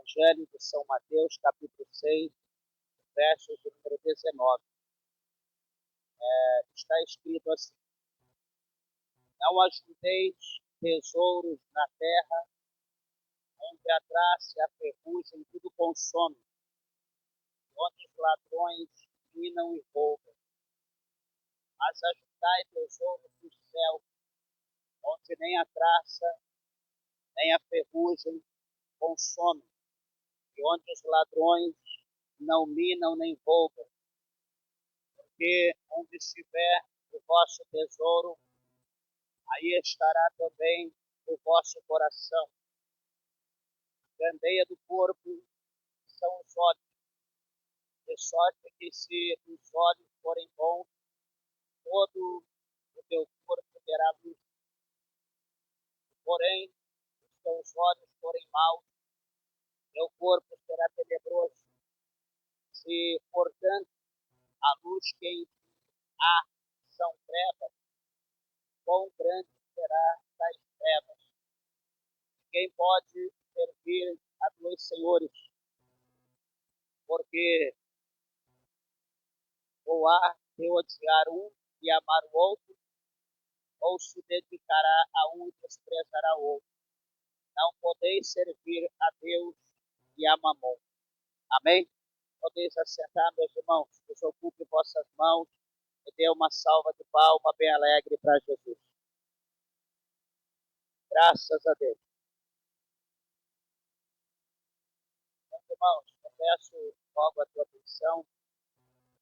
Evangelho de São Mateus, capítulo 6, versos de número 19. Está escrito assim: não ajunteis tesouros na terra, onde a traça e a ferrugem tudo consome, onde os ladrões minam e roubam. Mas ajuntai tesouros do céu, onde nem a traça, nem a ferrugem consomem, e onde os ladrões não minam nem roubam. Porque onde estiver o vosso tesouro, aí estará também o vosso coração. A candeia do corpo são os olhos, de sorte que se os olhos forem bons, todo o teu corpo terá luz. Porém, se os teus olhos forem maus, teu corpo será tenebroso. Se, portanto, a luz que em ti há são trevas, quão grande será das trevas. Quem pode servir a dois senhores? Porque ou há de odiar um e amar o outro, ou se dedicará a um e desprezará o outro. Não podeis servir a Deus e a Mamon. Amém? Podeis assentar, meus irmãos, desocupe vossas mãos e dê uma salva de palma bem alegre para Jesus. Graças a Deus. Meus irmãos, eu peço logo a tua atenção,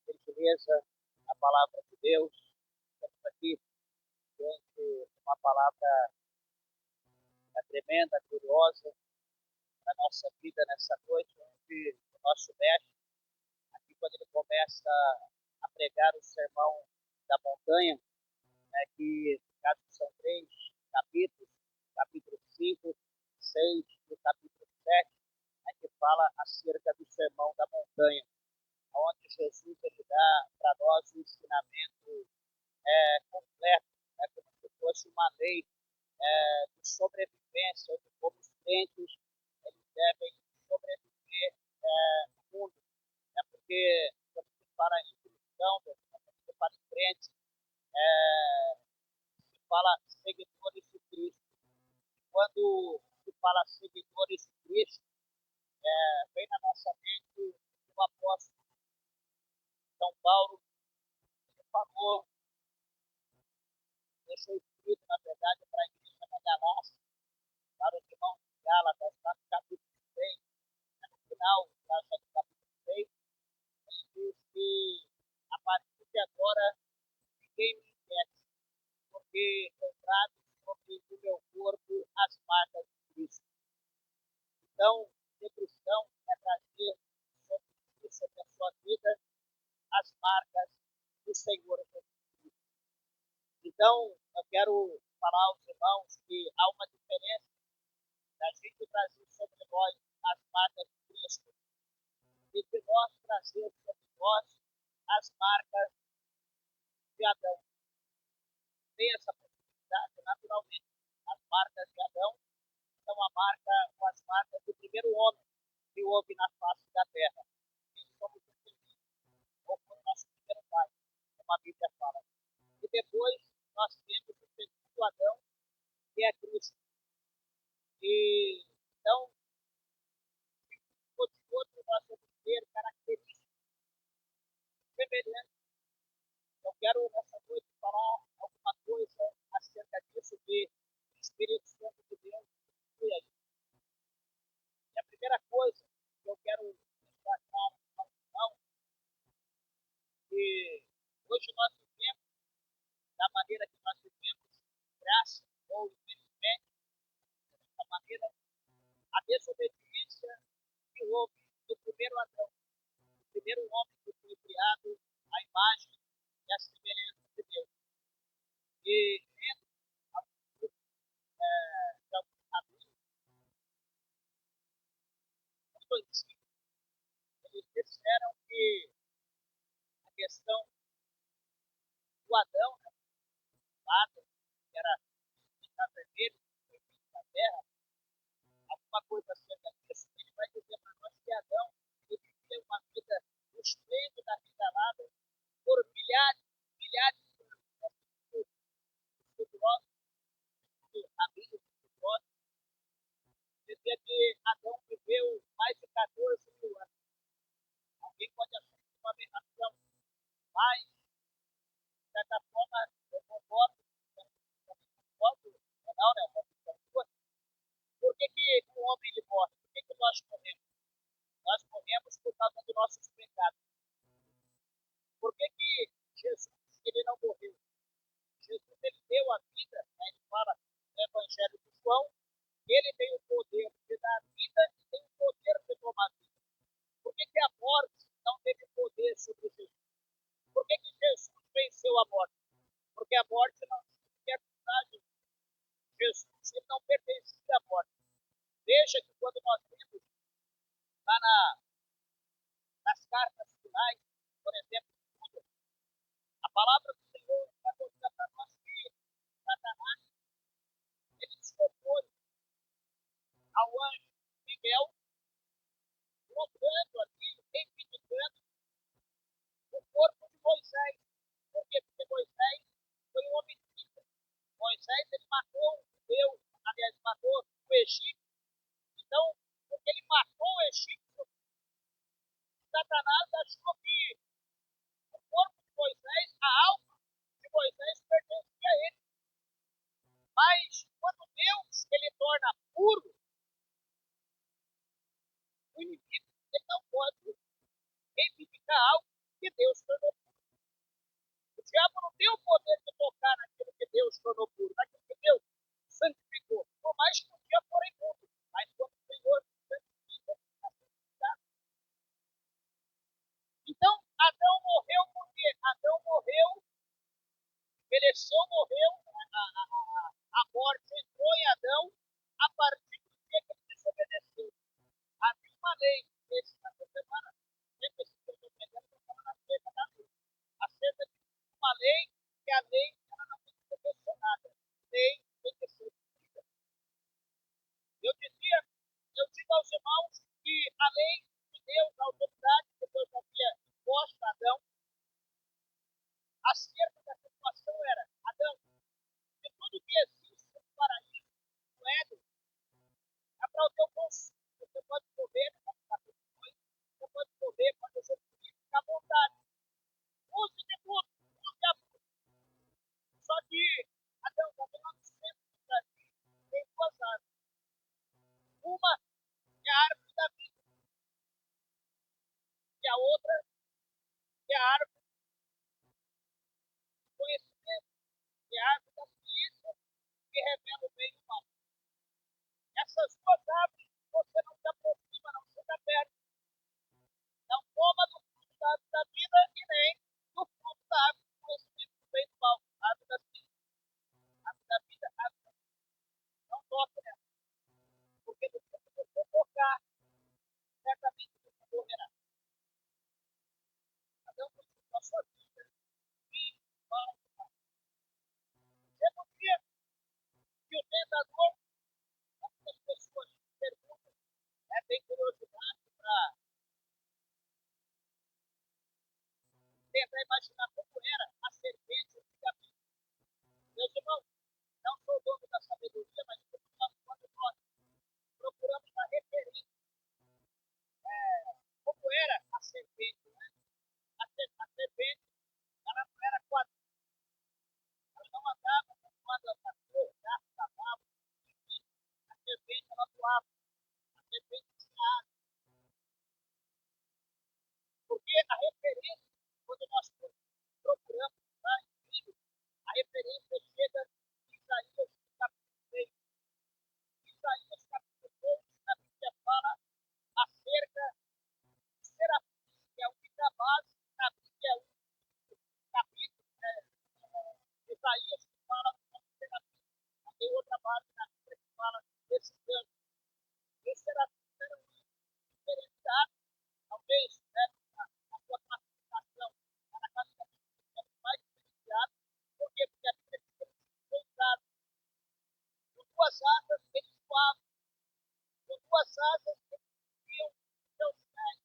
por gentileza, a palavra de Deus. Estamos aqui diante de uma palavra tremenda, gloriosa, na nossa vida nessa noite, onde o nosso mestre, aqui quando ele começa a pregar o sermão da montanha, né, que no caso são 3 capítulos, capítulo 5, 6 e o capítulo 7, né, que fala acerca do sermão da montanha, onde Jesus ele dá para nós um ensinamento completo, né, como se fosse uma lei de sobrevivência, de como os crentes eles devem sobreviver no mundo. Né, porque quando se fala em cristão, quando se fala em crente, se fala seguidores de Cristo. Quando se fala seguidores de Cristo, vem na nossa mente o apóstolo São Paulo, que falou, deixou escrito, na verdade, para a igreja da Galácia, para os irmãos de Gálatas, lá no capítulo 6, no final do capítulo 6, ele diz que a partir de agora ninguém me inquiete, porque eu trago sobre o meu corpo as marcas de Cristo. Então, ser cristão é trazer sobre a sua vida as marcas do Senhor Jesus. Então, eu quero falar aos irmãos que há uma diferença da gente trazer sobre nós as marcas de Cristo e de nós trazer sobre nós as marcas de Adão. Tem essa possibilidade naturalmente. As marcas de Adão são as marcas do primeiro homem que houve na face da terra. Quem somos os ou foi o nosso primeiro pai, como a Bíblia fala. E depois nós temos o segundo Adão, que é Cristo. E então, de outro, nós vamos ter características semelhantes. Eu quero nessa noite falar alguma coisa acerca disso que o Espírito Santo de Deus foi aí. E a primeira coisa que eu quero deixar claro ao irmão, que hoje nós vivemos da maneira que nós vivemos, graça ou infelizmente, dessa maneira, a desobediência que houve do primeiro Adão, o primeiro homem que foi criado à imagem e à semelhança de Deus. E lendo de alguns rabinos muito antigos, eles disseram que a questão do Adão, né, o Adão, que era ficar vermelho, foi feito na terra, alguma coisa acerca disso, ele vai dizer Mas, de certa forma, eu concordo, não, né? Por que o homem ele morre? Por que nós morremos? Nós morremos por causa dos nossos pecados. Por que Jesus ele não morreu? Jesus ele deu a vida, né? Ele fala no Evangelho de João, ele tem o poder de dar vida e tem o poder de tomar vida. Por que a morte não teve poder sobre Jesus? Por que Jesus venceu a morte? Porque a morte não quer vontade. Jesus ele não pertence à morte. Veja que quando nós vemos lá nas cartas finais, por exemplo, a palavra do Senhor vai mostrar para nós que Satanás ele se opôs ao anjo Miguel, colocando ali, reivindicando o corpo de Moisés. Por quê? Porque Moisés foi um homem de vida. Moisés ele matou o judeu, aliás, matou o egípcio. Então, porque ele matou o egípcio, Satanás achou que o corpo de Moisés, a alma de Moisés pertencia a ele. Mas, quando Deus ele torna puro, o inimigo ele não pode reivindicar algo que Deus tornou puro. O diabo não tem o poder de tocar naquilo que Deus tornou puro, naquilo que Deus santificou. Por mais que um dia for imundo, mas quando o Senhor santifica, a santificado. Então, Adão morreu porque Adão morreu, mereceu, morreu, a morte entrou em Adão a partir do dia que ele desobedeceu. Havia uma lei, nessa semana, acerca de uma lei, que a lei ela não tem que ser questionada. Lei tem que ser cumprida. Eu digo aos irmãos que a lei de Deus, a autoridade que Deus havia posto a Adão, acerca da situação era, Adão, de tudo que existe no paraíso, no Éden, é para o teu consumo. Você pode comer, você pode comer quando você fica à vontade. Use de tudo, use a tudo. Só que Adão também não sempre tem duas árvores. Uma é a árvore da vida, e a outra é a árvore do conhecimento, que é a árvore da ciência, que revela o bem e o mal. Essas duas árvores, você não se aproxima, não chega perto. Não coma do fruto da árvore da vida e nem do fruto da árvore do conhecimento do bem e do mal. A árvore da ciência, a árvore da vida, a árvore da vida. Não toque nela, porque do que você tocar, certamente você morrerá. Então, continua a sua vida. E mal. Chega um dia que o tentador, as pessoas perguntam, tem curiosidade para tentar imaginar como era a serpente antigamente. Meus irmãos, não sou dono da sabedoria, mas quando nós procuramos uma referência, como era a serpente, né? A serpente, ela não era quadrilha, ela não andava quando ela passou, cavalo, a serpente ela voava, a serpente tinha asa. Porque a referência, quando nós procuramos lá em livro, a referência chega em Isaías capítulo 6. Isaías capítulo 6, a Bíblia fala acerca de serafins, que é a única base da Bíblia, é o capítulo, Isaías que fala sobre serafins. Tem outra base na Bíblia que fala desses anjos. Esses serafins eram diferenciados, talvez, né, a sua classificação, para cada capítulo mais diferenciado, porque a Bíblia fica diferenciada. Com duas asas, eles voavam, com duas asas, eles viam seus pés,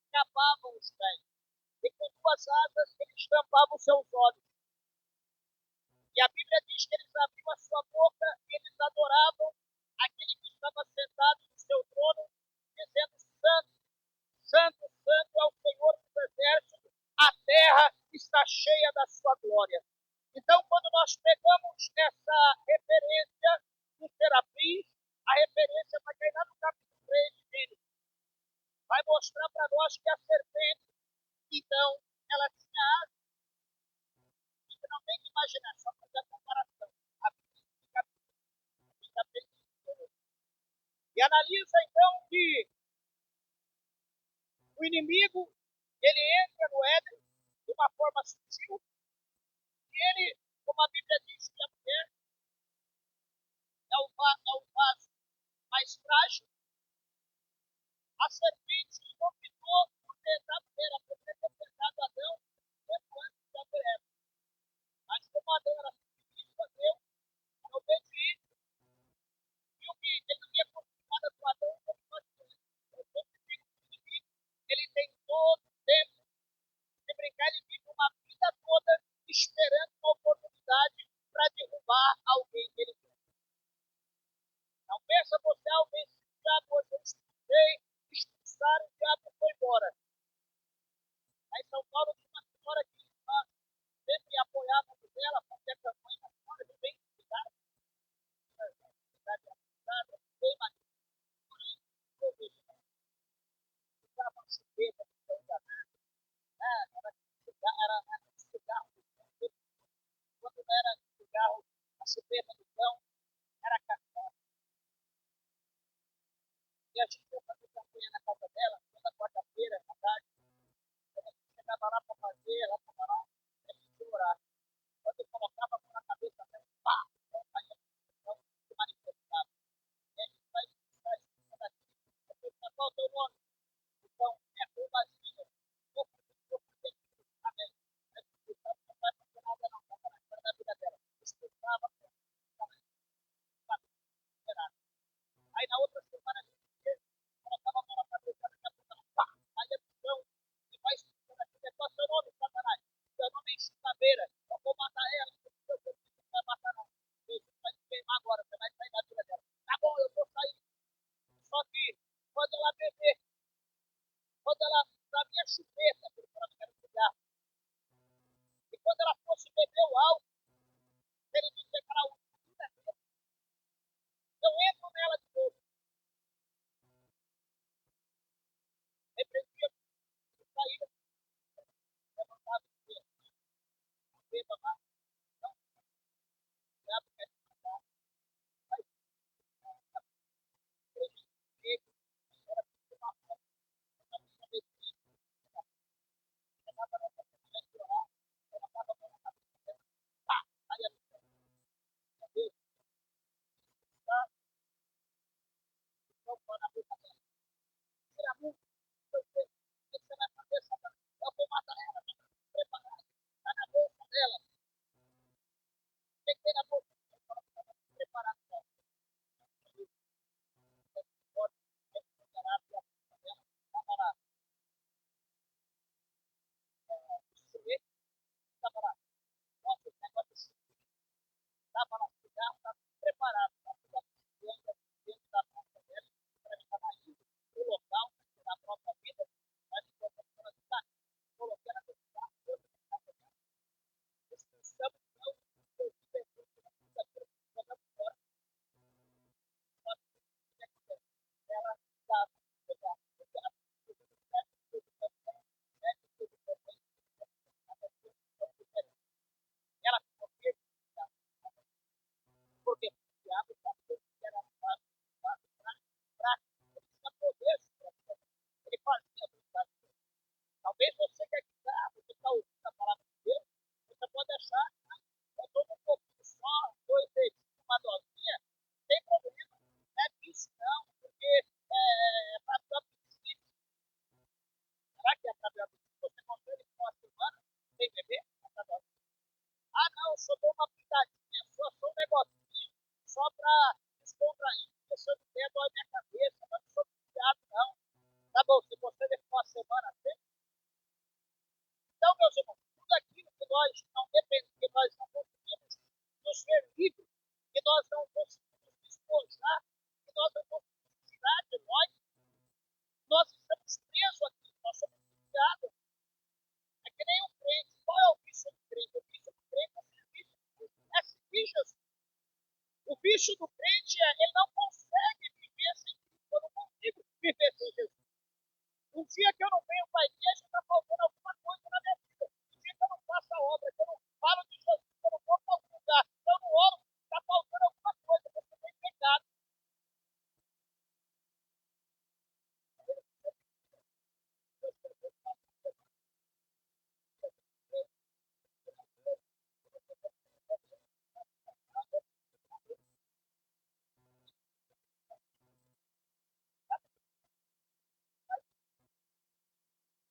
escapavam os pés, e com duas asas, eles tampavam seus olhos. E a Bíblia diz que eles abriam a sua boca e eles adoravam aquele que estava sentado no seu trono, dizendo: Santo, Santo, Santo é o Senhor dos exércitos, a terra glória. Então, quando nós pegamos essa referência dos serafins, a referência vai cair lá no capítulo 3 de Gênesis. Vai mostrar para nós que a serpente, então, ela tinha asas. Você não tem que imaginar, só fazer a comparação. A Bíblia fica bem diferente. E analisa, então, que o inimigo, ele entra no Éden de uma forma sutil, e ele, como a Bíblia diz, que a mulher é o vaso mais frágil. A serpente optou por tentar ter a tentado Adão tempo antes da Eva. Mas como Adão era submisso a Deus, era obediente, viu que ele não ia continuar com Adão como nós temos. Ele tem todo o tempo de brincar, ele vive uma vida toda esperando uma oportunidade para derrubar alguém que ele quer. Não pensa você, alguém se o diabo hoje eu estudei, expulsaram, o diabo foi embora. Aí São Paulo tinha uma senhora que nós sempre apoiávamos ela, fazia campanha na senhora, bem cuidada, bem mais eu vejo. Ficava uma chupeta, tão danada, era cigarro, quando não era cigarro, a chupeta do cão era café. E a gente foi fazer campanha na casa dela, toda quarta-feira, à tarde. Quando a gente chegava lá para fazer, ela estava lá, a gente orar. Quando eu colocava a mão na cabeça dela, pá! Então, aí a gente se manifestava. E a gente vai expulsar isso daqui. Qual é o teu nome? Então, é Robazinho. Eu fui amém. Aí expulsava, não vai fazer nada, não. Não vai fazer na vida dela. Expulsava, aí na outra semana a gente colocava a mão na cabeça, daqui a pouco ela pá! Aí a visão, e vai expulsando aqui. Qual é o seu nome, Satanás? Seu nome é Chutabeira. Eu vou matar ela. Não vai matar, não. Você vai se queimar agora, você vai sair da vida dela. Tá bom, eu vou sair. Só que quando ela beber, quando ela da minha chupeta, porque ela não quer cigarro, e quando ela fosse beber o álcool, ele disse que era a última vida dele. Eu entro nela de novo. Repreendia, saída, levantava o dia, não beba mais, não, o diabo quer te matar, vai prejudicar, era uma foto, uma pessoa chegava nessa pessoa de orar, colocava a mão na cabeça dela, pá! Aí a pessoa, meu Deus, tá? Então, quando a pessoa tira muito, você vai fazer essa coisa. Eu vou matar ela, preparada, está na bolsa dela, tem que ter na bolsa, preparada, pode recuperar a bolsa dela, estava lá, estava lá, nossa, esse negócio de estava lá, cigarro, estava preparado, estava dentro da bolsa dela, para mim, ele não consegue viver sem Cristo. Eu não consigo viver sem Jesus. Um dia que eu não venho para a igreja, está faltando alguma coisa na minha vida. Um dia que eu não faço a obra, que eu não falo de Jesus, que eu não vou para algum lugar, que eu não oro, está faltando alguma coisa, porque eu tenho pecado.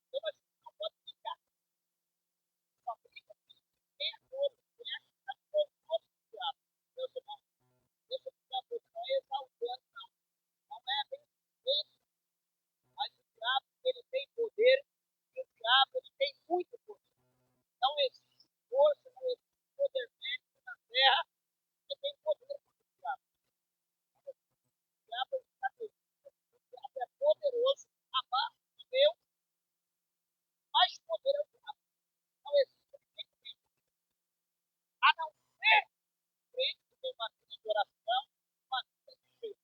Então a gente não pode ficar só briga, quem é todo, quem é que está todo diabo. Meus irmãos, deixa eu ficar não é exaltando, não. Não é bem isso. Mas o diabo, ele tem poder, e o diabo, ele tem muito poder. Não existe força, não existe poder físico na terra que tem poder contra o diabo. O diabo, o diabo é poderoso, abaixo de Deus, mais poderoso. Não existe ninguém que tem, a não ser crente que tem uma vida de oração, uma vida de jejum,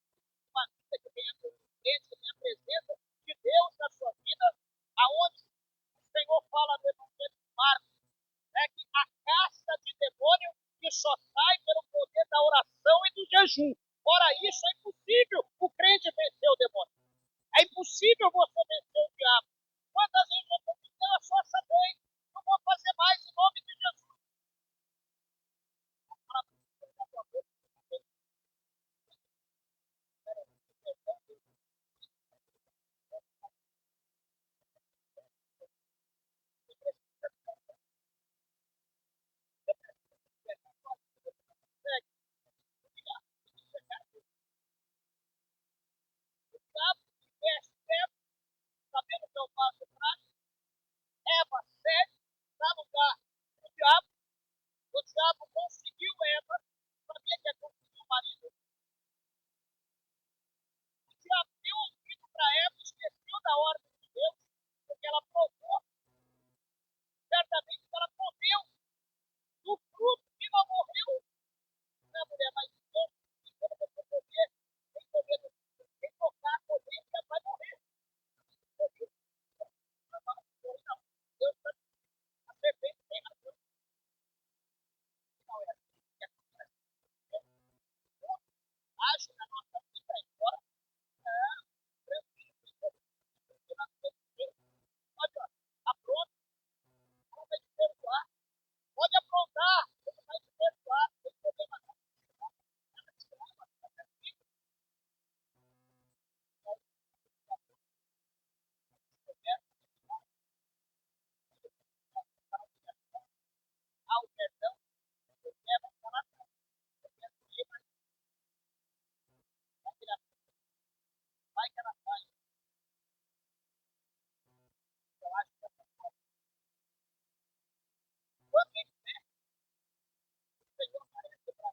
uma vida que tem a consciência, tem a presença de Deus na sua vida, aonde o Senhor fala no Evangelho de Marcos, que a casta de demônio que só sai pelo poder da oração e do jejum. Ora, isso é impossível o crente vencer o demônio. É impossível você vencer o diabo. Quantas vezes eu estou dizendo a sua bem, não vou fazer mais em nome de Jesus. Sabendo que eu faço prática, Eva cede, dá lugar o diabo. O diabo conseguiu Eva, sabia que é conseguir o marido. O diabo deu ouvido para Eva, esqueceu da ordem de Deus, porque ela provou, certamente ela comeu do fruto e não morreu. Não é a mulher mais importante, quando você comer, tem comer do fruto, tem tocar, comer, você vai morrer. Não, Deus está a serpente tem razão. Não é assim que acontece. Age na nossa vida aí fora. Pode, apronta, não vai te perdoar. Pode aprontar, ele vai te perdoar. Não tem problema não. Nada te ama, nada te fica. Há o perdão, o perdão está lá atrás. Vai que ela vai. Eu acho que essa coisa. Quando ele vem, o Senhor aparece para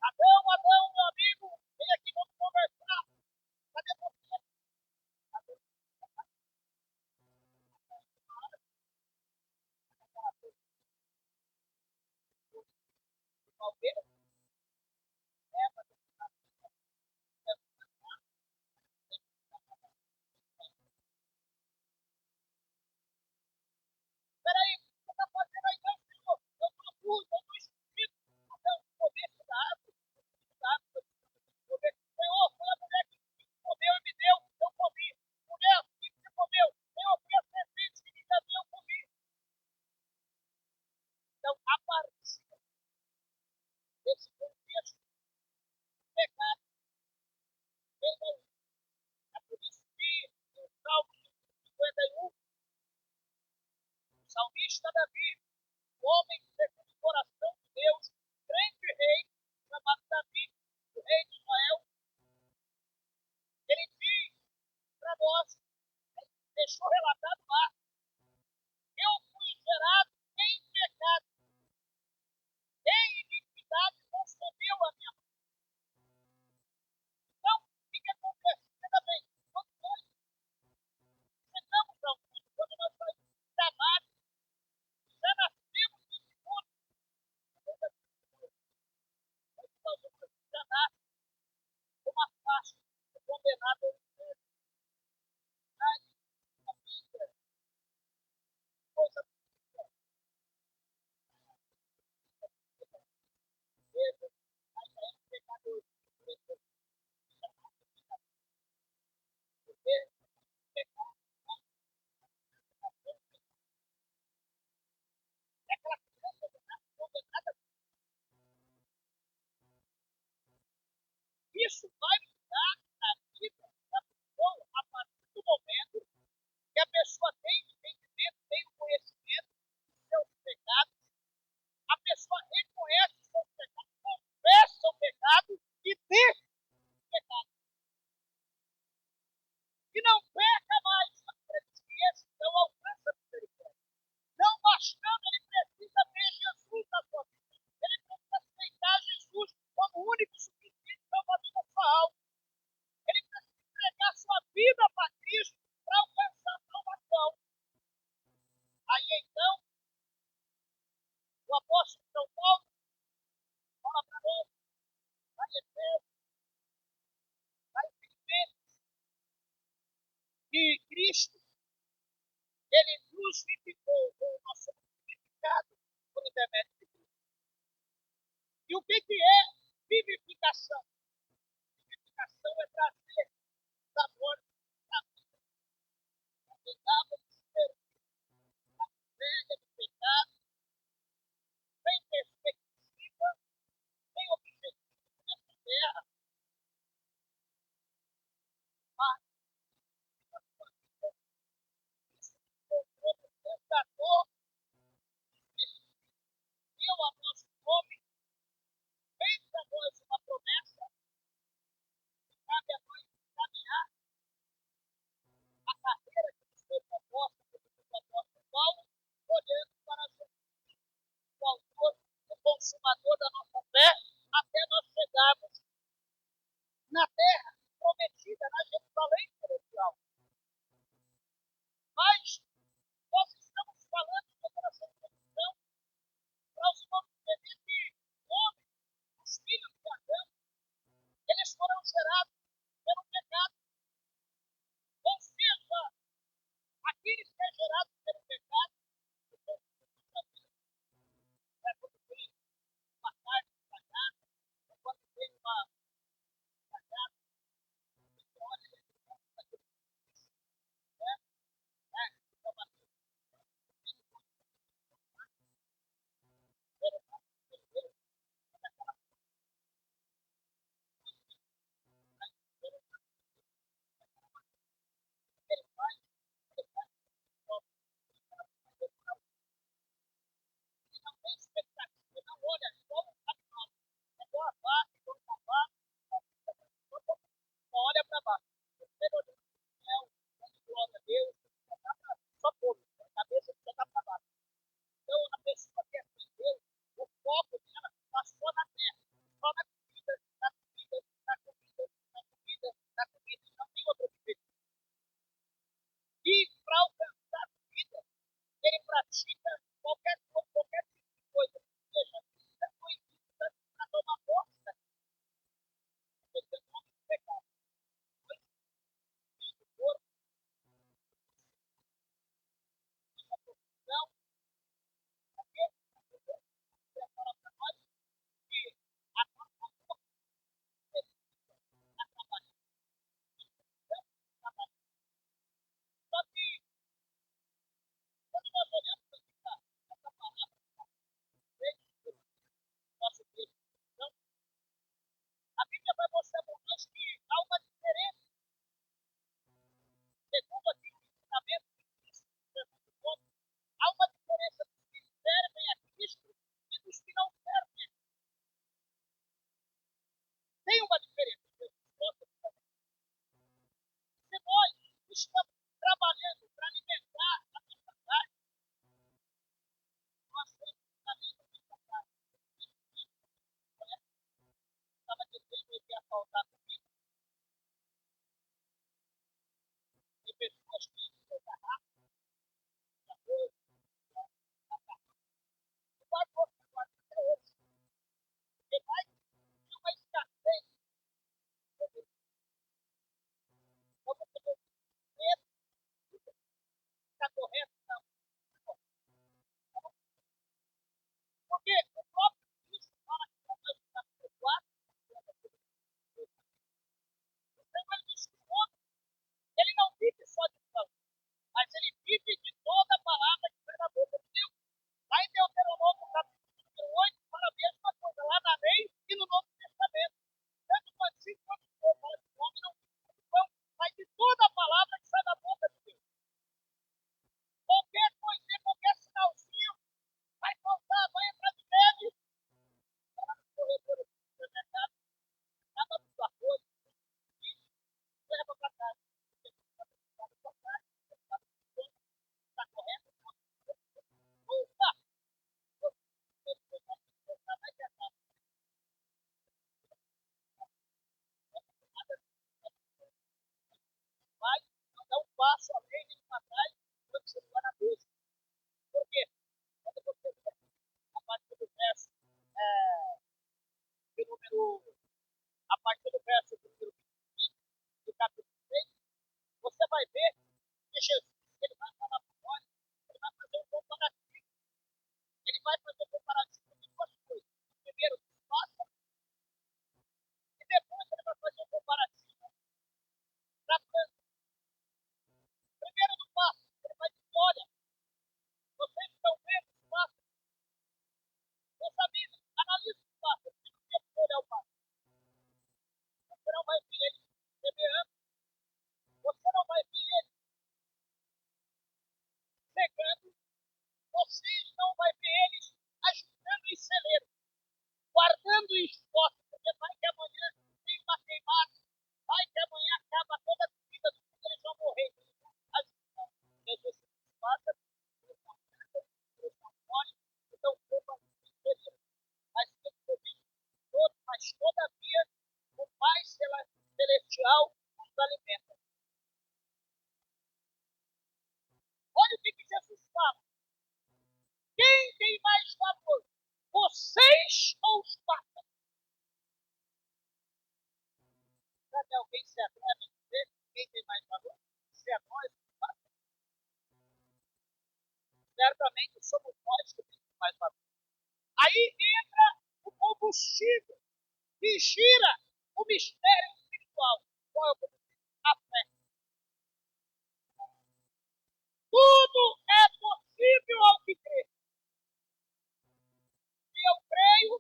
Adão, Adão, meu amigo, vem aqui, vamos conversar. Cadê você? Adão, Palmeiras, Eva, peraí, o que você está fazendo aí, não, Senhor? Eu estou surdo, eu estou escondido. Não, comer da árvore, da árvore. Senhor, foi a mulher que comeu e me deu, eu comi. Mulher, o que você comeu? Senhor, foi a serpente que me deu, eu comi. Então, a partir desse contexto, o pecado vem daí. É por isso que no Salmo 51, o salmista Davi, o homem segundo o coração de Deus, grande rei, chamado Davi, o rei de Israel, ele diz para nós, deixou relatado lá, eu fui gerado em pecado, em iniquidade concebi. isso vai mudar a vida da pessoa a partir do momento que a pessoa tem o entendimento, tem o conhecimento dos seus pecados, a pessoa reconhece os seus pecados, confessa o pecado e deixa o pecado. E não peca mais, esse não alcança a misericórdia. Não bastando, ele precisa ter Jesus na sua vida. Ele precisa aceitar Jesus como o único suficiente salvador da sua alma. Ele precisa entregar sua vida para Cristo para alcançar a salvação. Aí então, o apóstolo São Paulo fala para nós, lá em Efésios, lá em Filipenses, que Cristo, ele nos vivificou, nós somos vivificados por intermédio de Cristo. E o que é vivificação? Vivificação é trazer da morte à vida. Pegava de ser a velha do pecado, sem perspectiva, sem objetivo nessa terra, mas na sua vida, isso encontrou no tentador, deu a nosso nome, fez a nós uma promessa, que cabe a nós caminhar a carreira que nos foi proposta pelo apóstolo Paulo, olhando para Jesus, o autor, o consumador da nossa fé, até nós chegarmos na terra prometida, na Jerusalém celestial. Mas nós estamos falando sobre essa questão para os irmãos entenderem que homens, os filhos de Adão, eles foram gerados pelo pecado. Ou seja, aqueles que é gerado pelo pecado, é quando tem uma carne estragada, é quando tem uma estragada, que olha, né? a partir do verso 25 do capítulo 3, você vai ver que Jesus, ele vai falar para nós, ele vai fazer um comparativo. Ele vai fazer um comparativo de duas coisas. Primeiro, dos pássaros, e depois ele vai fazer um comparativo da planta. Primeiro, do pássaro, ele vai dizer, olha, vocês estão vendo os pássaros? Meus amigos, analise os pássaros. Se você for olhar o pássaro, você não vai ver ele semeando, você não vai ver ele cegando, vocês não vai ver eles ajudando em celeiro, guardando em estoque, porque vai que amanhã tem uma queimada, vai que amanhã acaba toda a comida do que eles vão morrer. Jesus passa, eles não morrem, então culpa mas todavia o Pai Celestial nos alimenta. Olha o que Jesus fala. Quem tem mais valor? Vocês ou os pássaros? Sabe alguém se atreve a dizer quem tem mais valor? Se é nós, os pássaros. Certamente somos nós que temos mais valor. Aí entra o combustível que gira o mistério espiritual. Qual é o combustível? A fé. Tudo é possível ao que crê. Se eu creio,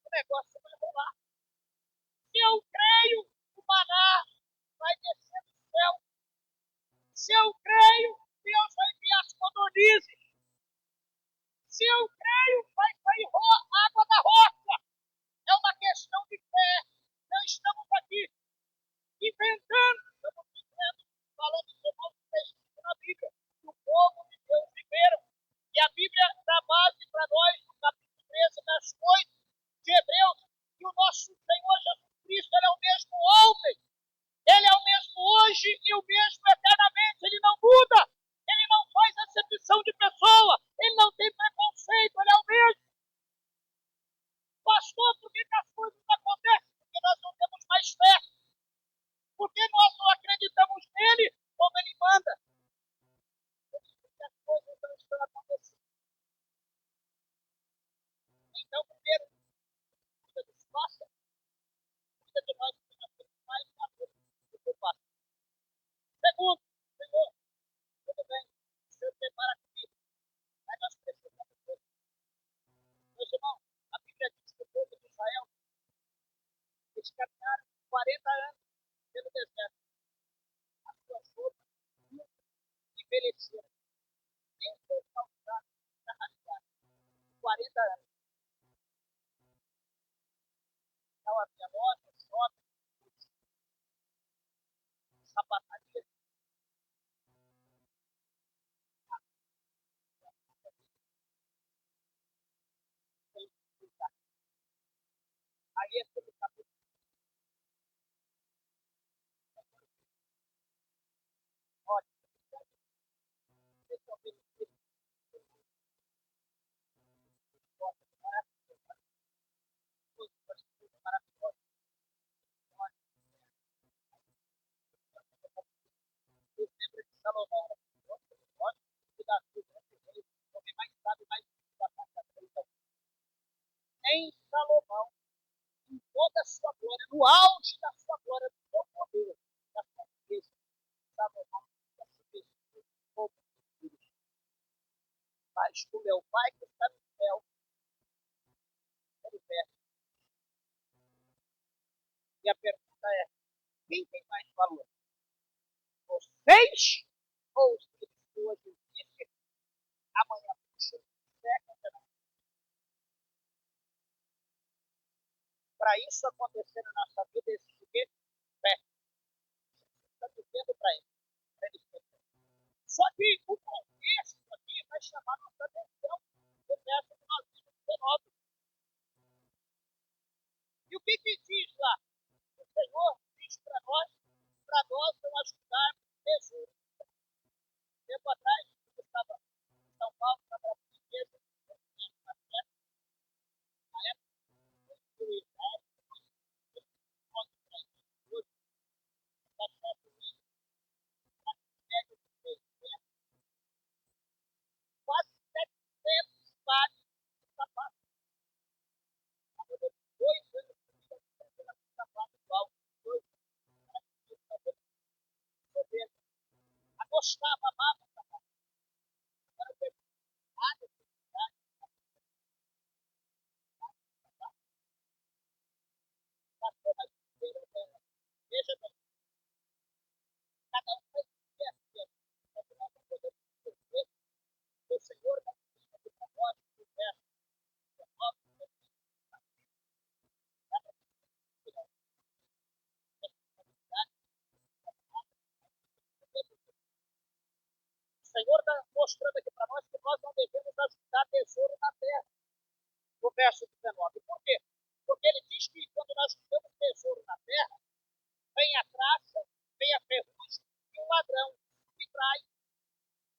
o negócio vai rolar. Se eu creio, o maná vai descer do céu. Se eu creio, Deus vai enviar as codornizes. Se eu creio, vai sair água da rocha. É uma questão de fé. Não estamos aqui inventando, estamos dizendo, falando de novo texto na Bíblia. O povo de Deus viveram. E a Bíblia dá base para nós, no capítulo 13, verso 8 de Hebreus, que o nosso Senhor Jesus Cristo, ele é o mesmo ontem, ele é o mesmo hoje e o mesmo eternamente, ele não muda, ele não faz acepção de pessoa, ele não tem preconceito, ele é o mesmo. Pastor, por que as coisas não acontecem? Porque nós não temos mais fé. Porque nós não acreditamos nele como ele manda. Porque as coisas não estão acontecendo. Então, primeiro, cuida dos pássaros, cuida de nós que nós temos mais valor do que o pássaro. Segundo, Senhor, tudo bem, o Senhor prepara comigo, mas nós precisamos de Deus. Meus irmãos, a Bíblia diz que o povo de Israel, eles caminharam 40 anos pelo deserto. As suas roupas nunca envelheceram, nem foram calçadas na rasgada. 40 anos. Não havia loja, shopping, sapataria. Aí entra o capítulo. Olha, vocês estão vendo que maravilhoso. Os membros de Salomão, que Davi, o homem mais sábio, mais da face da terra. Então, nem Salomão, em toda a sua glória, no auge da sua glória, do seu poder, da sua riqueza, Salomão nunca se vestiu como filhos. Mas o meu pai que está no céu, ele veste. E a pergunta é, quem tem mais valor? Vocês ou os que hoje dizem amanhã puxa? Para isso acontecer na nossa vida, existe fé. Você está vivendo para ele. Só que o contexto aqui vai chamar nossa atenção. O verso que nós vimos 19. E o que diz lá? O Senhor diz para nós não ajudarmos Jesus. Tempo atrás, eu estava em São Paulo, estava na igreja, na época, mostrando aqui para nós que nós não devemos ajuntar tesouro na terra. No verso 19. Por quê? Porque ele diz que quando nós juntamos tesouro na terra, vem a traça, vem a ferrugem e o ladrão que trai.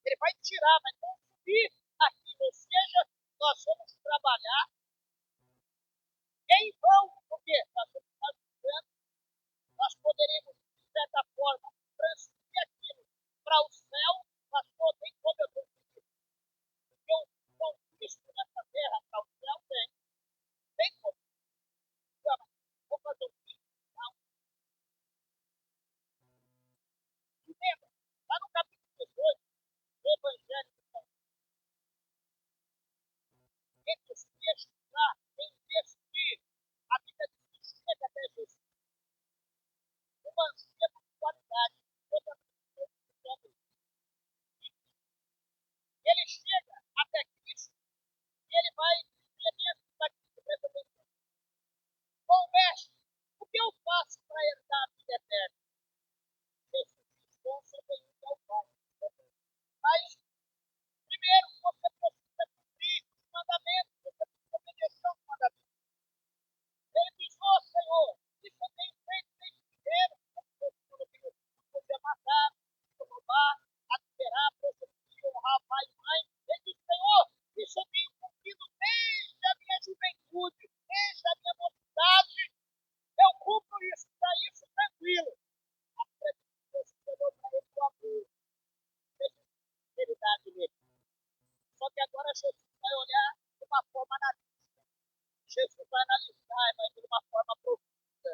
Ele vai tirar, vai consumir aquilo. Ou seja, nós vamos trabalhar em vão. Por quê? Nós vamos estar ajudando. Nós poderemos, de certa forma, transferir aquilo para o céu, mas tem como eu transferir. Porque o conquista nessa terra para o céu tem como. Vou fazer um vídeo. E lembra, lá no capítulo 18, do Evangelho de São entre os textos lá, tem um texto que a Bíblia diz que chega até Jesus. Uma ansiedade de qualidade, totalmente. Ele chega até Cristo e ele vai dizer dentro daquilo, presta atenção. Bom mestre, o que eu faço para herdar a vida eterna? Jesus diz, bom, só tem um que é o Pai. Mas, primeiro, você precisa cumprir os mandamentos, você precisa obedecer aos mandamentos. Ele diz, ó Senhor, isso eu tenho feito desde pequeno, você matar, roubar, adulterar, prostituir, honrar pai e mãe. Ele diz, Senhor, isso eu tenho cumprido desde a minha juventude, desde a minha mocidade. Eu cumpro isso, para isso tranquilo. A predisposição para ele o amor, sinceridade nele. Só que agora Jesus vai olhar de uma forma analítica. Jesus vai analisar, vai de uma forma profunda.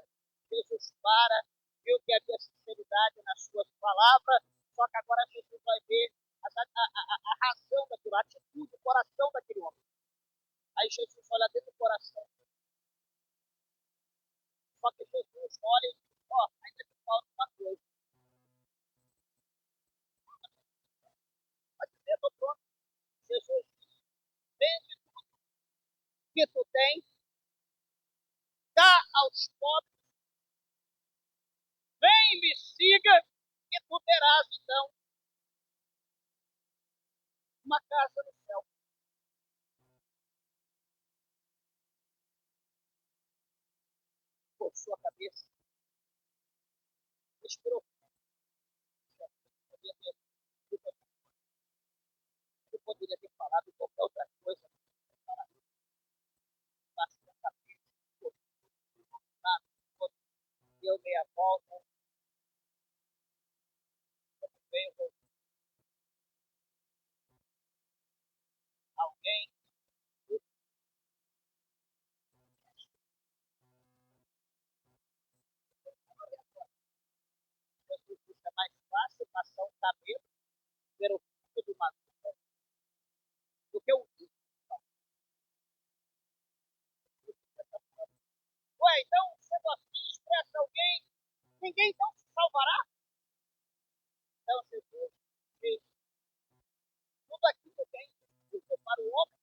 Jesus para, vê o que havia sinceridade nas suas palavras, só que agora Jesus vai ver a razão daquilo, a atitude, o coração daquele homem. Aí Jesus olha dentro do coração. Só que Jesus olha e diz, ó, ainda te falta uma coisa. Vai dizer, doutor, Jesus diz, vende tudo que tu tens, dá aos pobres, vem me siga, e tu terás então uma casa no céu. Por sua cabeça, respirou. Eu poderia ter falado qualquer outra coisa. Deu meia volta, veio alguém. Jesus disse, é mais fácil passar um cabelo pelo fundo de uma vida do que o rio. Ué, então, sendo assim, expressa alguém, ninguém então se salvará? Então, Jesus fez tudo aquilo que é impossível para o homem,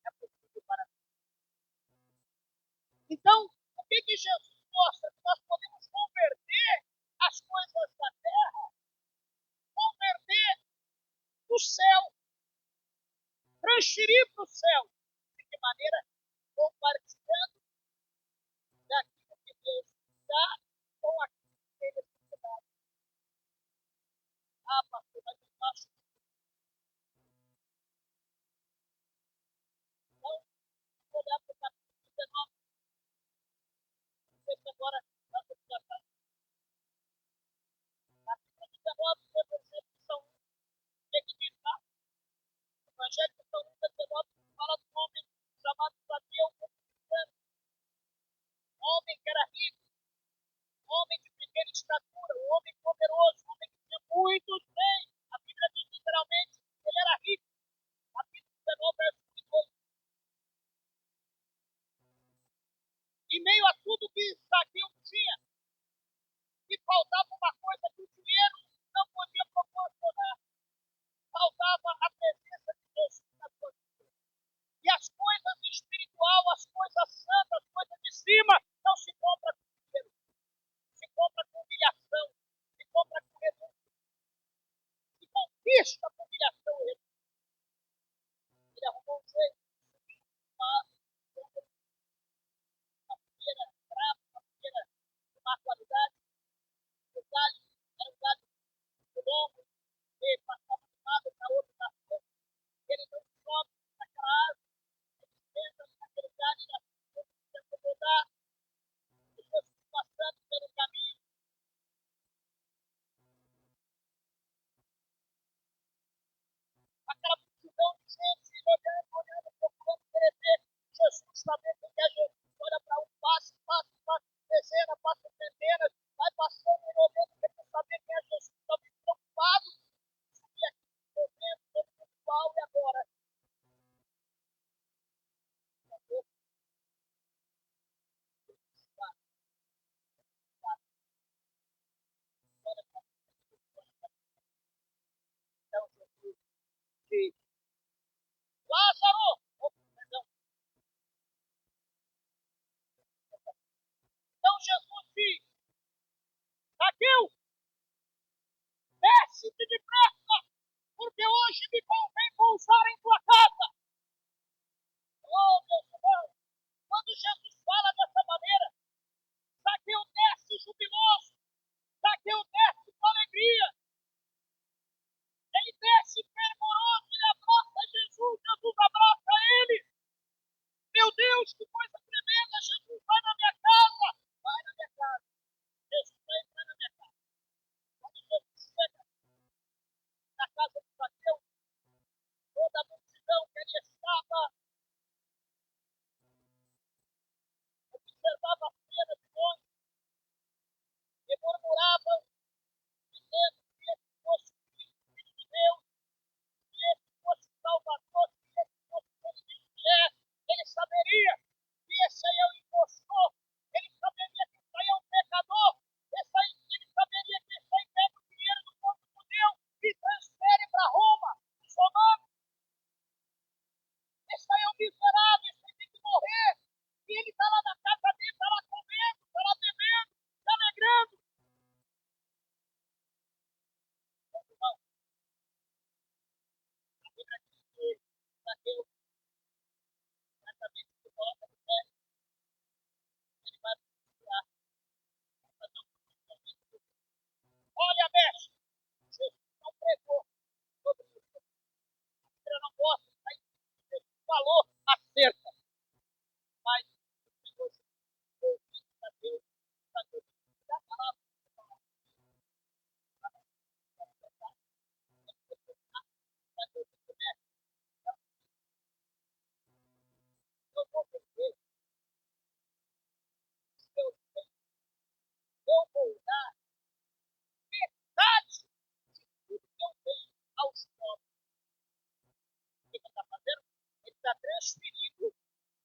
é possível para mim. Então, o que Jesus mostra? Que nós podemos converter as coisas da terra, converter do céu, transferir para o céu. De que maneira? Compartilhando daquilo que Deus dá com aquilo que Ele dá. Ah, pastor, mas eu acho que não. Olhar para o capítulo 19. Esse agora, capítulo 19, o Evangelho de São Lucas. O que diz lá? O Evangelho de São Lucas 19 fala de um homem chamado Zaqueu, um homem que era rico, um homem de pequena estatura, um homem poderoso, um homem que tinha muitos bens. A Bíblia diz literalmente que ele era rico. Capítulo 19, verso 28. Em meio a tudo que Zaqueu tinha, e faltava uma coisa que o dinheiro não podia proporcionar. Faltava a presença de Deus na sua vida. E as coisas espirituais, as coisas santas, as coisas de cima, não se compra com dinheiro. Se compra com humilhação, se compra com renúncia, se conquista com humilhação. Então Jesus diz: Zaqueu, desce-te depressa, porque hoje me convém pousar em tua casa. Oh, meus irmãos, quando Jesus fala dessa maneira, Zaqueu desce jubiloso, Zaqueu desce com alegria, ele desce fervoroso, ele abraça Jesus, Jesus abraça ele. Meu Deus, que coisa tremenda, Jesus vai na minha casa, vai na minha casa, Jesus vai entrar na minha casa. Quando Jesus chega na casa de Zaqueu, toda a multidão que ali estava observava a cena de longe e murmuravam, dizendo que esse fosse o Filho de Deus, que esse fosse o Salvador, que esse fosse o Filho de José. Ele saberia que esse aí é o impostor, ele saberia que esse aí é um pecador, ele saberia que esse aí pega o dinheiro do povo judeu e transfere para Roma, os romanos. Esse aí é um miserável, esse aí tem que morrer. E ele está lá na casa dele, está lá comendo, está lá bebendo, se alegrando. Não, a Bíblia diz que Zaqueu, certamente, se coloca de pé, ele vai procurar fazer um convite. Olha, mestre, Jesus não pregou sobre isso. Eu não gosto, mas falou acerca. Mas Deus ouviu Zaqueu, Zaqueu dá a palavra. Zaqueu começa, eu vou perder, eu vou dar metade de tudo que eu tenho aos pobres. O que ele está fazendo? Ele está transferindo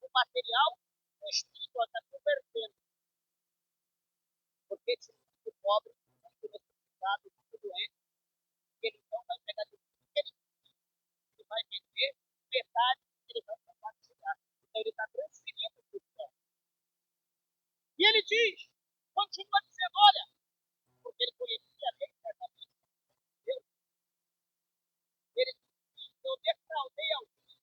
o material, o espírito está convertendo. Porque esse muito pobre, muito necessitado, muito doente, ele não vai pegar de tudo que ele vai vender, metade ele vai compartilhar. Então ele está transferindo tudo. E ele diz, continua dizendo, olha, porque ele conhecia a lei certamente. Ele diz, eu defraudei alguém,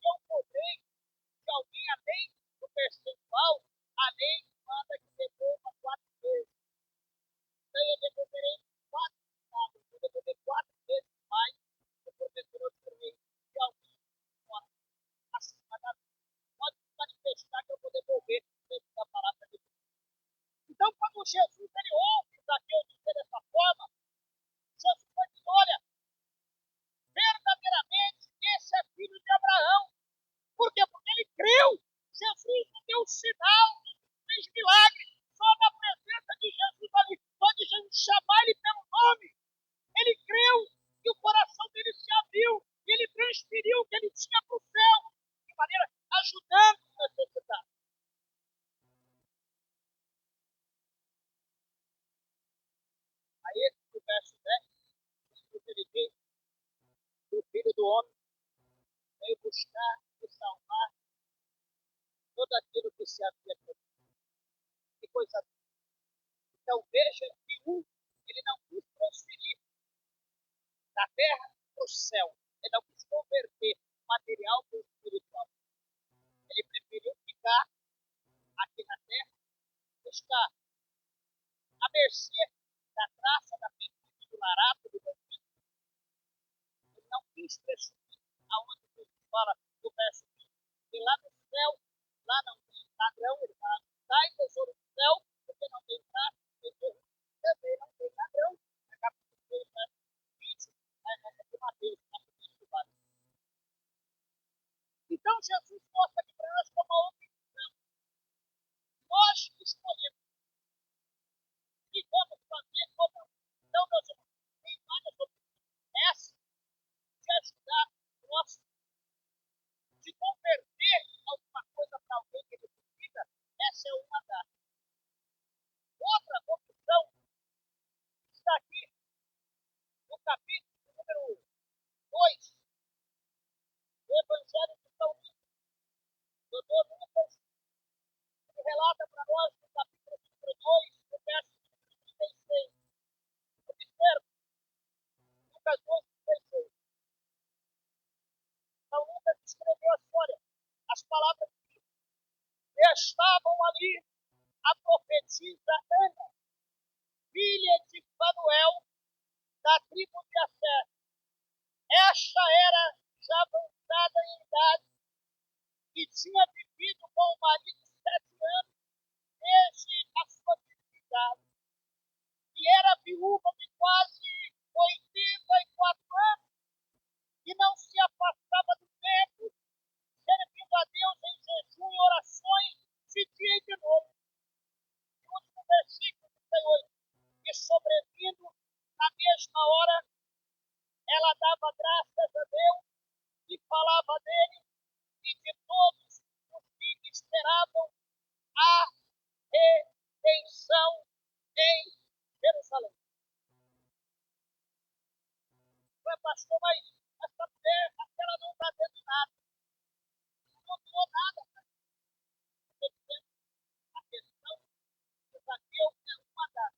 eu cobrei de alguém além do percentual, a lei manda que devolva 4 vezes. Então eu devolverei 4 centavos, eu devolver 4 vezes mais do professor observei. Se alguém for acima da lei, pode manifestar que eu vou devolver a palavra de Deus. Então, quando Jesus ele ouve Zaqueu dizer dessa forma, Jesus vai dizer, olha, verdadeiramente esse é filho de Abraão. Por quê? Porque ele creu. Jesus não deu sinal, fez milagre. Só na presença de Jesus ali, só de Jesus chamar ele pelo nome. Ele creu e o coração dele se abriu. E ele transferiu o que ele tinha para o céu. De maneira ajudando o necessitado. Aí, no verso 10, ele diz: o Filho do Homem veio buscar e salvar tudo aquilo que se havia perdido. Que coisa. Então veja que ele não quis transferir da terra para o céu. Ele não quis converter material para o espiritual. Ele preferiu ficar aqui na terra, estar à mercê da traça, da mentira, do barato, do bandido. Ele não quis transferir. Aonde Jesus fala no verso 20, que lá no céu, lá não tem ladrão, ele fala, sai tesouro do céu, porque não tem traça, também não tem ladrão. É capítulo 2, verso 20, de Mateus, capítulo 24. Então Jesus mostra aqui para nós como uma opção. Nós escolhemos e vamos fazer como. Então, meus irmãos, tem várias opções. Essa de ajudar o próximo, de converter alguma coisa para alguém que ele precisa, essa é uma das. Outra opção está aqui no capítulo número 2 do Evangelho de São Lucas. Doutor Lucas relata para nós no capítulo 23 número 2, no verso 36. Observe, Lucas 2, 36. Então, Lucas escreveu a história. As palavras que estavam ali a profetisa Ana, filha de Fanuel, da tribo de Asser. Esta era já avançada em idade e tinha vivido com o marido 7 anos desde a sua virgindade. E era viúva de quase 84 anos e não se afastava do templo, servindo a Deus em jejum e orações de dia e de noite. E o último versículo 38. E sobrevindo na mesma hora, ela dava graças a Deus e falava dele e de todos os que esperavam a redenção em Jerusalém. Mas pastor, mas essa mulher, ela não está dando nada. Não doou nada. A questão de Zaqueu é uma das.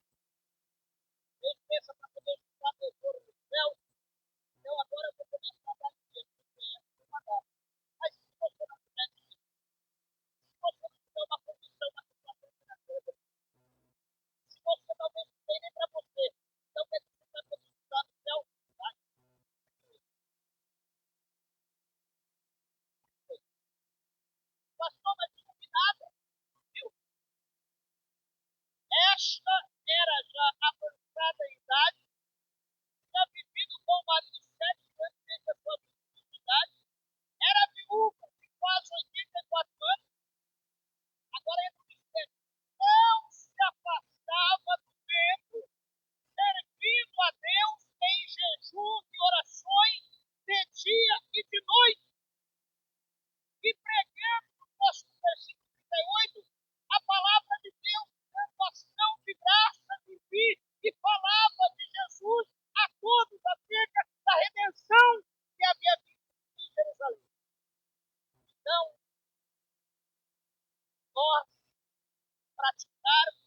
Ele pensa para poder estudar tesouro do céu, então agora eu vou começar a dar dinheiro. Mas se você não tiver dinheiro, se você não tiver uma condição, uma situação financeira, se você talvez não tem nem para você, então você vai poder estudar no céu, vai. Pastor, mas não vi nada, viu? Esta era já avançada em idade, já vivido com o marido 7 anos desde a sua virgindade, era viúva de quase 84 anos, agora entra no mistério. Não se afastava do templo, servindo a Deus em jejum e orações de dia e de noite, e pregando no próximo versículo 38 a palavra de Deus, dando ação de graça de vir, e falava de Jesus a todos acerca da redenção que havia vindo em Jerusalém. Então, nós praticarmos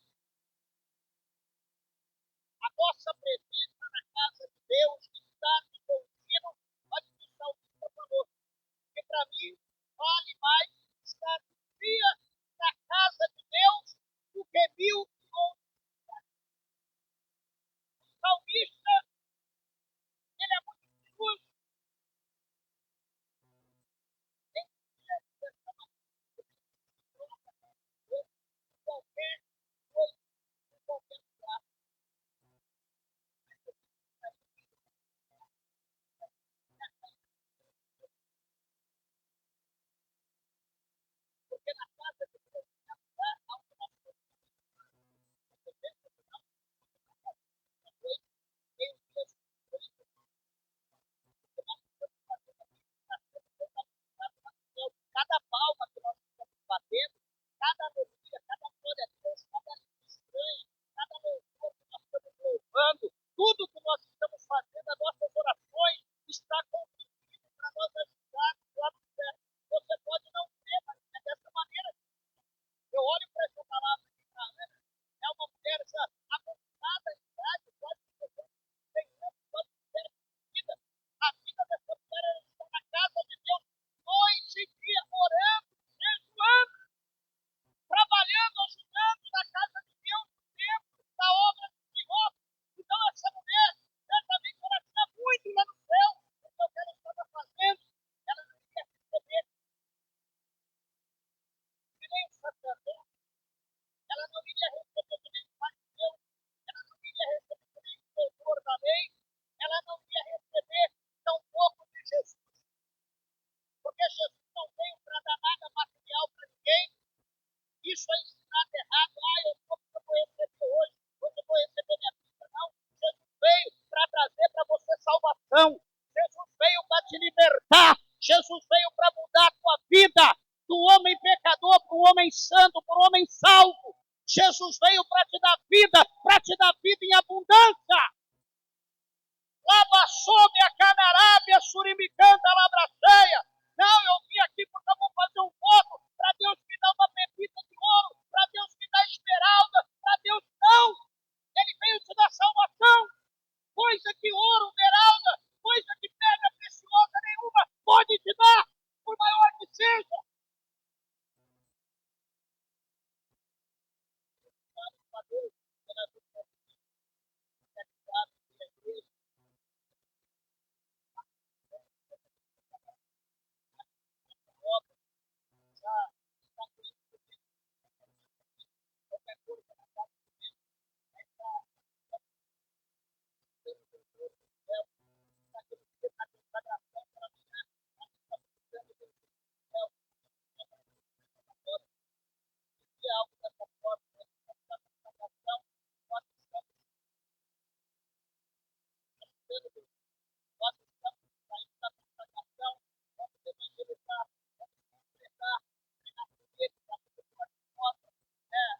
a nossa presença na casa de Deus, estar no contínuo, pode ser salvista falou, porque para mim vale mais estar um dia na casa de Deus do que 1000 quilômetros. O salmista, ele é muito justo, tem que ser qualquer coisa, qualquer lugar, porque na casa de Deus é lugar onde nós cada palma que nós estamos batendo, cada alegria, cada glória a Deus, cada estranha, cada louvor que nós estamos louvando, tudo que nós estamos fazendo, as nossas orações, está contribuindo para nós ajudarmos lá no céu. Você pode não ver, mas é dessa maneira. Eu olho para essa palavra aqui, é uma mulher já avançada em idade, pode ser, tem anos, pode ser vida. A vida dessa mulher era estar na casa de Deus, noite e dia, orando, jejuando, trabalhando, ajudando na casa de Deus, no templo, na obra do Senhor. Então, essa mulher, certamente, ela tinha muito lá no céu, porque o que ela estava fazendo, ela não ia receber, que nem o sacerdote, ela não iria receber que nem o fariseu, ela não iria receber que nem o doutor da lei, ela não ia receber tão pouco de Jesus, porque Jesus não veio para dar nada material para ninguém. Isso é ensinado errado. Eu vou receber hoje eu vou receber minha vida. Não. Jesus veio para trazer para você salvação. Jesus veio para te libertar. Jesus veio para mudar a tua vida. Do homem pecador para o homem santo, para o homem salvo. Jesus veio para te dar vida em abundância. Lava some a canarábia, suribicanta, labraceia. Não, eu vim aqui porque eu vou fazer um voto para Deus me dar uma pepita de ouro, para Deus me dar esmeralda, para Deus, pela vida da igreja, obra, já está qualquer coisa na casa do céu, está aqui está gravando para mim, céu, e algo dessa forma, essa situação, nós estamos sendo, nós estamos saindo da constatação, vamos evangelizar, vamos expressar, esse capítulo mostra,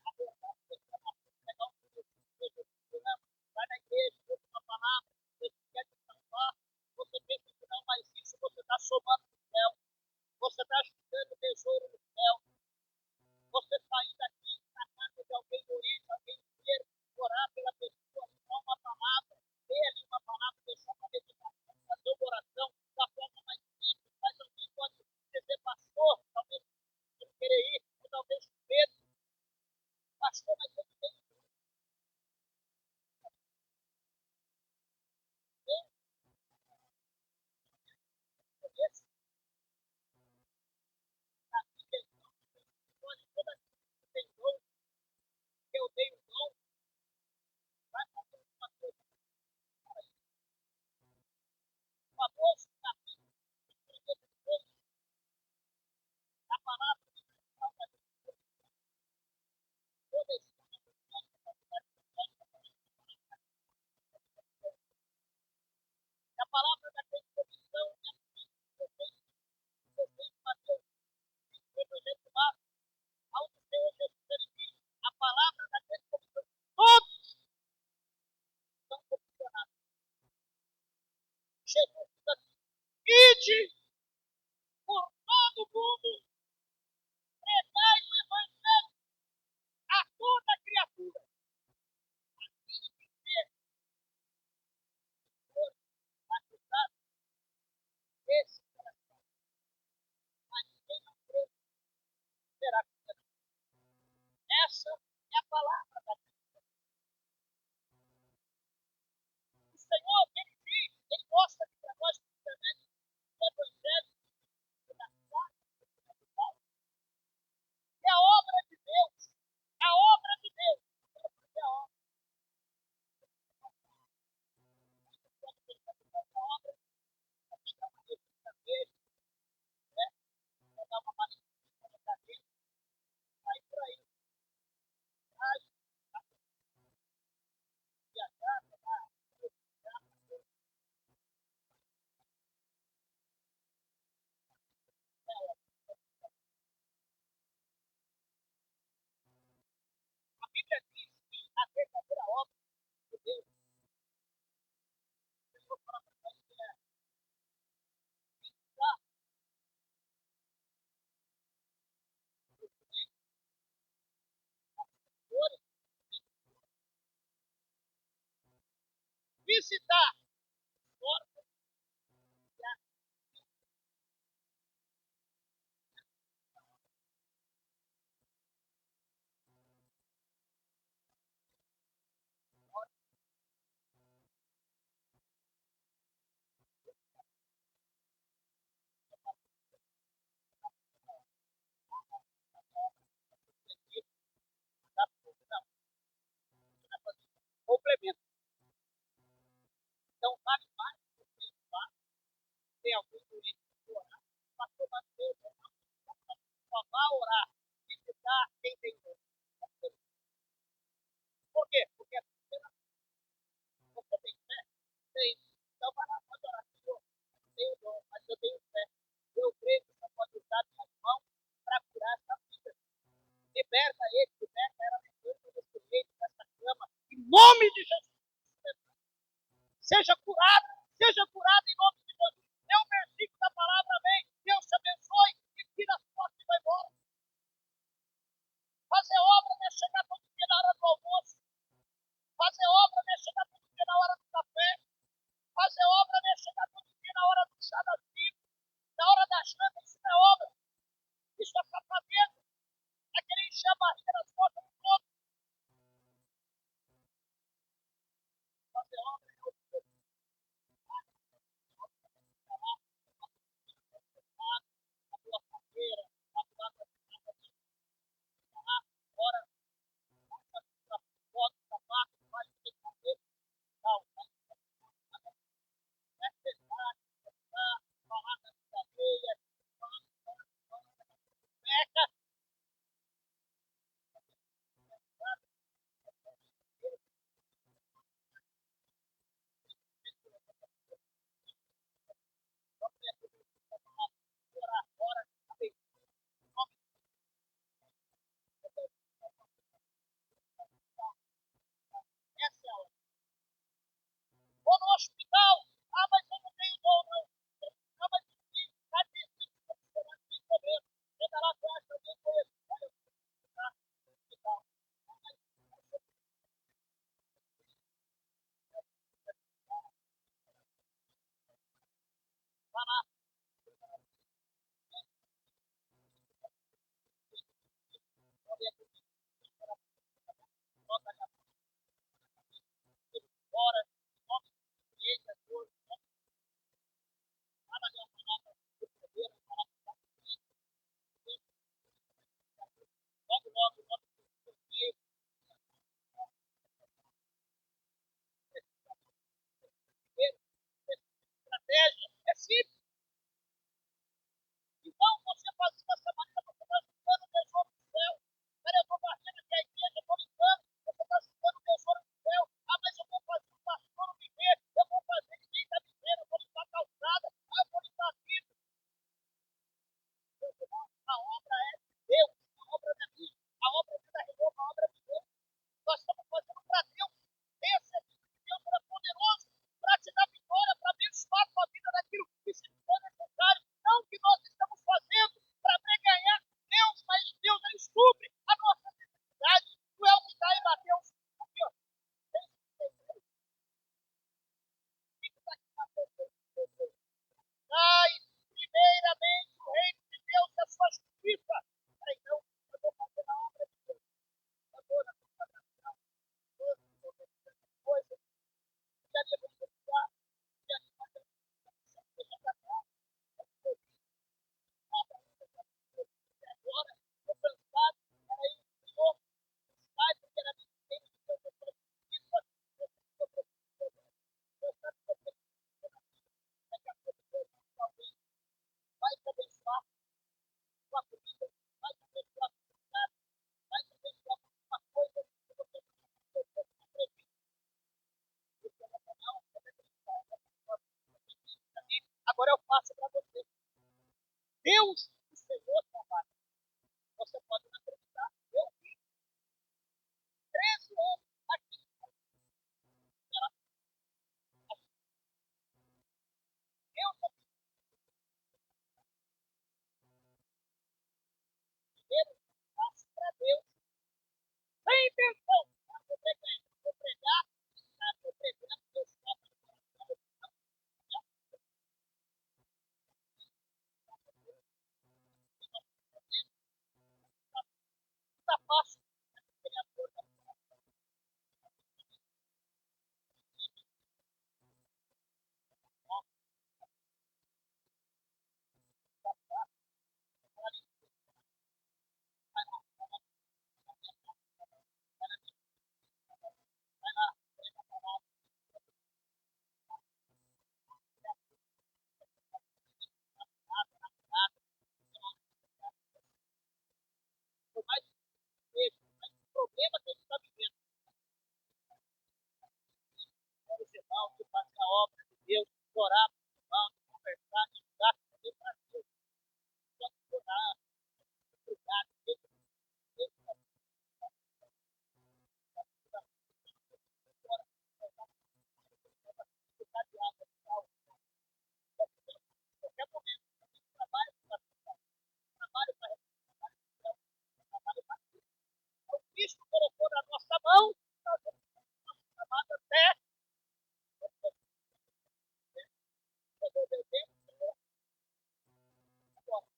a verdade, pegar um programa, vai na igreja, ouve uma palavra, Deus quer te salvar, você pensa que não, mas isso, você está somando no céu, você está ajudando o tesouro no céu, você sair daqui na casa de alguém do Oriente, alguém inteiro, orar pela pessoa, dar uma palavra, dele, uma palavra, deixar uma meditação, fazer uma oração da forma mais simples, mas alguém pode dizer, pastor, talvez não querer ir, ou talvez medo, pastor, mas eu tenho esse aqui, toda tem dom, eu tenho dom, vai fazer uma coisa, famoso, a palavra de toda a palavra da comissão, Mateus, representa o mar, ao Senhor Jesus Cristo, a palavra da comissão, todos são comissionados. Jesus diz assim, ide por todo o mundo, pregai o evangelho a toda criatura. For batizado, esse mas quem não crê será condenado. Essa é a palavra da o Senhor, ele diz, ele mostra aqui para nós também o evangelho da cidade, é a obra de Deus, a obra de Deus, é a obra, quando ele está fazendo a obra, a gente dá uma receita dele, né? Dá uma manifestação da gente, vai por aí, traz, viajar, a Bíblia diz que a verdadeira obra de Deus, eu vou falar para nós que é visitar, visitar, fora, complemento. Então, vale mais você falar, tem alguém do jeito de orar, para tomar Deus, só vá orar, visitar quem tem dom. Por quê? Porque você tem fé, tem. Então, vai lá, pode orar, Senhor. Eu dou, mas eu tenho fé. Eu creio que você pode usar minhas mãos para curar essa vida. Liberta ele, liberta ela desse jeito, dessa cama. Em nome de Jesus. Seja curado em nome de Jesus. É um versículo da palavra, amém. Deus te abençoe e tira as portas e vai embora. Fazer obra não é chegar todo dia na hora do almoço. Fazer obra não é chegar todo dia na hora do café. Fazer obra não é chegar todo dia na hora do chá das 5, na hora da janta. Isso não é obra. Isso é safadeza. É querer encher a barriga das costas do outro. agora eu faço para você. Deus, o Senhor, trabalha. Você pode não acreditar. Eu vi 13 anos aqui. Eu também faço para Deus. Sem intenção. Vou pregar, vou pregando, Deus sabe. Está fácil. Mas o problema que a gente está vivendo é o sinal de fazer a obra de Deus, orar, conversar, estudar, para Deus. Orar, obrigado, Deus. Deus está qualquer momento. Trabalho para trabalho para o Cristo colocou na nossa mão, chamada até resolver agora.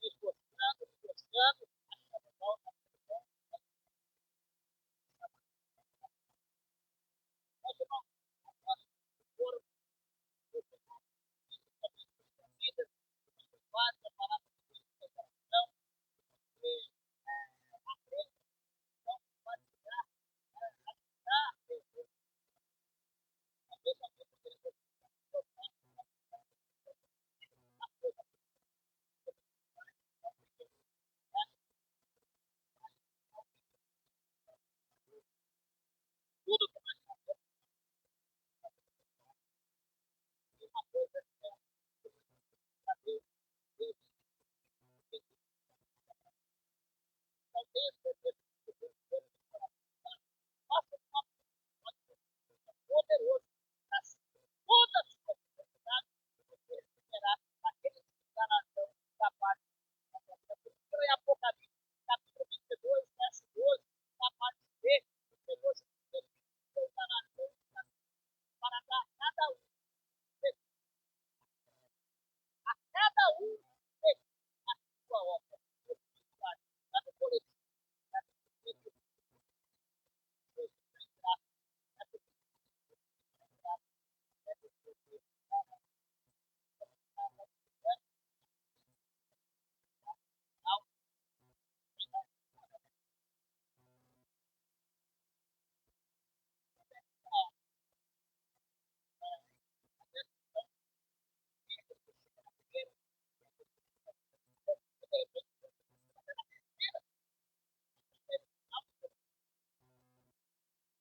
Esforçando, nós irmãos, foram vidas, várias palavras de coração, não pode dar, a mesma coisa que ele tudo que nós fazemos, uma coisa para Deus, Deus, não tem certeza que Deus nossa, poderoso, mas todas as possibilidades de você receberá aquele que está na ação da parte da sua em Apocalipse, capítulo 22, verso 12, na parte B, o Senhor Jesus está na ação para dar a cada um a sua obra. Está no coletivo, está no coletivo,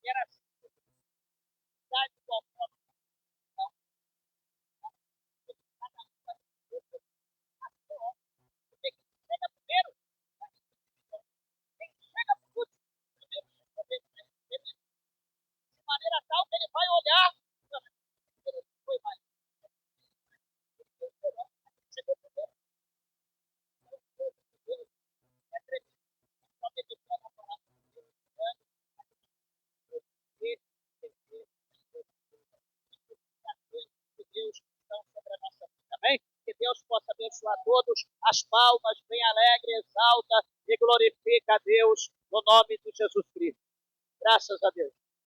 era a cidade do autónomo. Então, quem chega primeiro, quem chega por último, de maneira tal que ele vai olhar. Ele foi mais. Chegou primeiro, é tremendo. Só que ele vai na palavra de Deus estão sobre a nossa vida. Amém? Que Deus possa abençoar todos. As palmas bem alegre, exalta e glorifica a Deus no nome de Jesus Cristo. Graças a Deus.